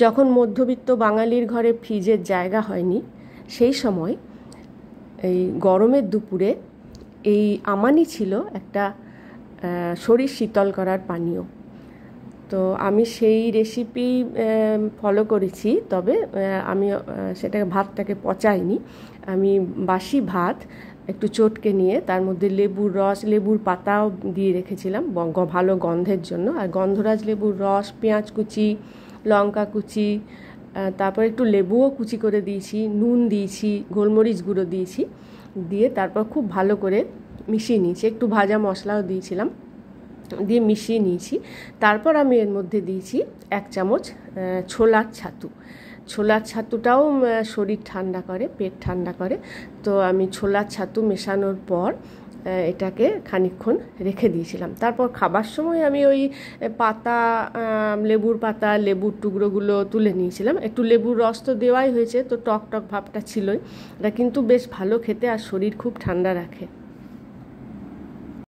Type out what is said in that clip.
যখন মধ্যবিত্ত বাঙালির ঘরে ফ্রিজের জায়গা হয়নি, সেই সময় এই গরমের দুপুরে এই আমানি ছিল একটা শরীর শীতল করার পানীয়। তো আমি সেই রেসিপি ফলো করেছি, তবে আমি সেটাকে ভাতটাকে পচাইনি। আমি বাসি ভাত একটু চটকে নিয়ে তার মধ্যে লেবুর রস, লেবুর পাতাও দিয়ে রেখেছিলাম ভালো গন্ধের জন্য, আর গন্ধরাজ লেবুর রস, পেঁয়াজ কুচি, লঙ্কা কুচি, তারপর একটু লেবুও কুচি করে দিয়েছি, নুন দিয়েছি, গোলমরিচ গুঁড়ো দিয়েছি, দিয়ে তারপর খুব ভালো করে মিশিয়ে নিয়েছি। একটু ভাজা মশলাও দিয়েছিলাম, দিয়ে মিশিয়ে নিয়েছি। তারপর আমি এর মধ্যে দিয়েছি 1 চামচ ছোলার ছাতু। ছোলার ছাতুটাও শরীর ঠান্ডা করে, পেট ঠান্ডা করে। তো আমি ছোলার ছাতু মেশানোর পর এটাকে খানিকক্ষণ রেখে দিয়েছিলাম। তারপর খাবার সময় আমি ওই পাতা, লেবুর পাতা, লেবুর টুকরোগুলো তুলে নিয়েছিলাম। একটু লেবুর রস তো দেওয়াই হয়েছে, তো টক টক ভাবটা ছিলই। এটা কিন্তু বেশ ভালো খেতে, আর শরীর খুব ঠান্ডা রাখে।